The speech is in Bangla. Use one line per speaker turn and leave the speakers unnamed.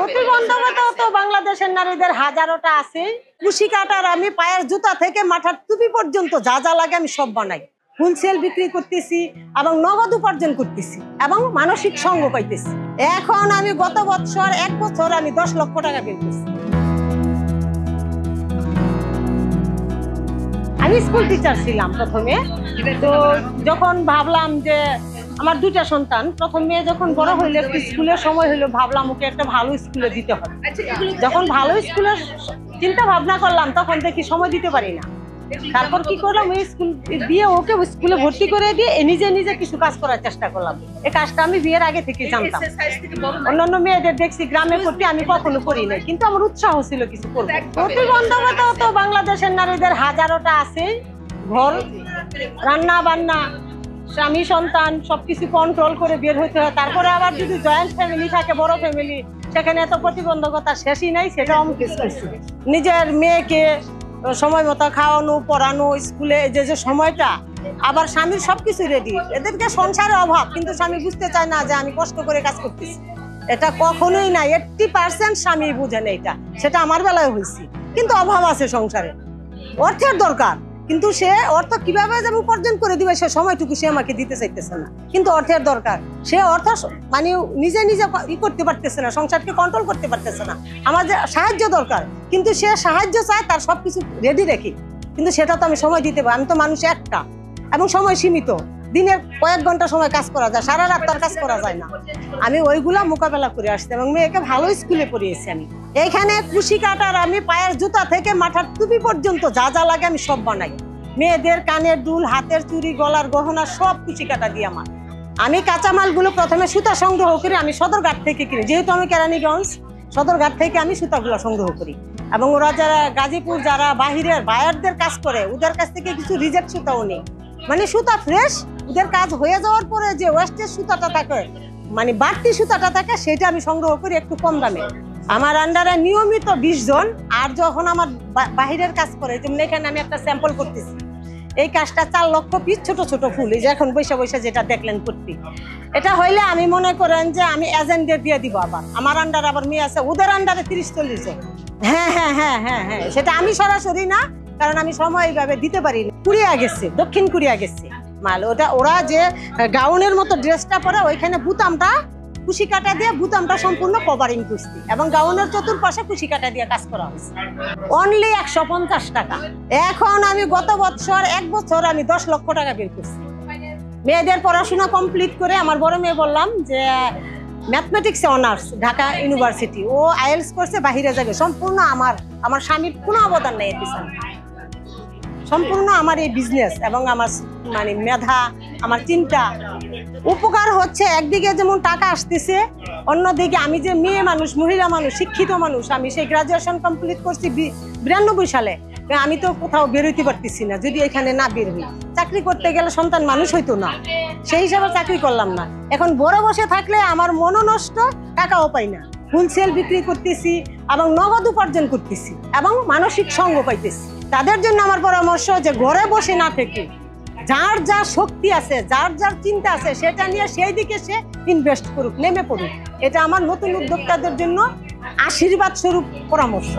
প্রতিবন্ধকতা তো বাংলাদেশের নারীদের হাজারোটা আছে। কুশি কাটার আমি পায়ের জুতা থেকে মাথার টুপি পর্যন্ত যা যা লাগে আমি সব বানাই। হোলসেল বিক্রি করতেছি এবং নগদ উপার্জন করতেছি এবং মানসিক সঙ্গ পাইতেছি। এখন আমি গত বছর 1 বছর আমি 10 লক্ষ টাকা বের করছি। আমি স্কুল টিচার ছিলাম প্রথমে। তো যখন ভাবলাম যে আমার 2টা সন্তান, প্রথম মেয়ে যখন বড় হইলো একটু স্কুলের সময় হইলো, ভাবলাম ওকে একটা ভালো স্কুলে দিতে হবে। যখন ভালো স্কুলের চিন্তা ভাবনা করলাম তখন দেখি সময় দিতে পারি না। তারপর কি করলাম, ওই স্কুল দিয়ে ওকে স্কুলে ভর্তি করে দিয়ে নিজে নিজে কিছু কাজ করার চেষ্টা করলাম। এই কাজটা আমি বিয়ের আগে থেকে জানতাম। অন্যান্য মেয়েদের দেখছি গ্রামে করতে, আমি কখনো করি নাই, কিন্তু আমার উৎসাহ ছিল কিছু করবো। প্রতিবন্ধকতা তো বাংলাদেশের নারীদের হাজারোটা আছে। ঘর, রান্না বান্না, স্বামী সন্তান সবকিছু কন্ট্রোল করে বের হতে হয়। তারপরে আবার যদি জয়েন্ট ফ্যামিলি থাকে, বড় ফ্যামিলি, সেখানে এত প্রতিবন্ধকতা শেষই নাই। সেটাও আমি ফেস করছি। নিজের মেয়েকে সময় মতো খাওয়ানো, পড়ানো, স্কুলে যে সময়টা, আবার স্বামীর সবকিছু রেডি। এদেরকে সংসারের অভাব, কিন্তু স্বামী বুঝতে চায় না যে আমি কষ্ট করে কাজ করতেছি। এটা কখনোই না, 80% স্বামী বুঝে না এটা। সেটা আমার বেলায় হয়েছে। কিন্তু অভাব আছে সংসারে, অর্থের দরকার, কিন্তু সে অর্থ কিভাবে যে উপার্জন করে দিবে সে সময়টুকু সে আমাকে দিতে চাইতেছে না। কিন্তু অর্থের দরকার, সে অর্থ মানে নিজে নিজে করতে পারতেছে না, সংসারকে কন্ট্রোল করতে পারতেছে না। আমার যে সাহায্য দরকার, কিন্তু সে সাহায্য চায় তার সবকিছু রেডি রেখে, কিন্তু সেটা তো আমি সময় দিতে পারি। আমি তো মানুষ একটা এবং সময় সীমিত। দিনের কয়েক ঘন্টা সময় কাজ করা যায়, সারা রাত তার কাজ করা যায় না। আমি ওইগুলা মোকাবেলা করে আসছি এবং মেয়েকে ভালো স্কুলে পড়িয়েছি। আমি এখানে কুশি কাটার আমি পায়ের জুতা থেকে মাথার টুপি পর্যন্ত যা যা লাগে আমি সব বানাই। মেয়েদের কানের দুল, হাতের চুড়ি, গলার গহনা সব কুশি কাটা দিয়ে আমার। আমি কাঁচামালগুলো প্রথমে সুতা সংগ্রহ করি, আমি সদরঘাট থেকে কিনি। যেহেতু আমি কেরানীগঞ্জ, সদরঘাট থেকে আমি সুতাগুলো সংগ্রহ করি। এবং ওরা যারা গাজীপুর, যারা বাহিরের বায়ারদের কাজ করে, ওদের কাছ থেকে কিছু রিজেক্ট সুতাও নেই। মানে সুতা ফ্রেশ, ওদের কাজ হয়ে যাওয়ার পরে যে ওয়েস্টের সুতাটা থাকে, মানে বাড়তি সুতাটা থাকে, সেটা আমি সংগ্রহ করি একটু কম দামে। আমার আন্ডারে নিয়মিত 20 জন। আর যখন আমার বাহিরের কাজ করে, যেমন এখানে আমি একটা স্যাম্পল করতেছি, এই কাজটা 4 লক্ষ পিস ছোট ছোট ফুল, এই যে এখন বৈশা বৈশা যেটা দেখলেন করতে, এটা হইলে আমি মনে করেন যে আমি এজেন্টদের দিয়ে দিব। আবার আমার আন্ডারে আবার মেয়ে আছে, ওদের আন্ডারে 30-40 জন। হ্যাঁ হ্যাঁ হ্যাঁ হ্যাঁ হ্যাঁ, সেটা আমি সরাসরি না, কারণ আমি সময় এইভাবে দিতে পারি না। কোরিয়া গেছে, দক্ষিণ কোরিয়া গেছে মাল। ওরা যে গাউনের মতো ড্রেসটা পরে, ওইখানে বুতামটা কুশি কাটা দিয়ে বুতামটা সম্পূর্ণ কভারিং করছি এবং গাউনের চতুর্পাশে কুশি কাটা দিয়ে কাজ করা হয়েছে। অনলি 150 টাকা। এখন আমি গত বছর 1 বছর আমি 10 লক্ষ টাকা বের করছি। মেয়েদের পড়াশোনা কমপ্লিট করে আমার বড় মেয়ে বললাম যে ম্যাথমেটিক্সে অনার্স, ঢাকা ইউনিভার্সিটি। ও আইএলটিএস করছে, বাহিরে যাবে। সম্পূর্ণ আমার স্বামীর কোনো অবদান নেই এর পিছনে। সম্পূর্ণ আমার এই বিজনেস এবং আমার মানে মেধা, আমার চিন্তা উপকার হচ্ছে। একদিকে যেমন টাকা আসতেছে, অন্যদিকে আমি যে মেয়ে মানুষ, মহিলা মানুষ, শিক্ষিত মানুষ, আমি সেই গ্রাজুয়েশন কমপ্লিট করছি 92 সালে। আমি তো কোথাও বেরোইতে পারতেছি না যদি এখানে না বের হই। চাকরি করতে গেলে সন্তান মানুষ হইতো না, সেই হিসাবে চাকরি করলাম না। এখন বড় বসে থাকলে আমার মনও নষ্ট, টাকাও পাই না। হোলসেল বিক্রি করতেছি এবং নগদ উপার্জন করতেছি এবং মানসিক সঙ্গ পাইতেছি। তাদের জন্য আমার পরামর্শ যে ঘরে বসে না থেকে যার যা শক্তি আছে, যার যার চিন্তা আছে, সেটা নিয়ে সেই দিকে সে ইনভেস্ট করুক, নেমে পড়ুক। এটা আমার নতুন উদ্যোক্তাদের জন্য আশীর্বাদ স্বরূপ পরামর্শ।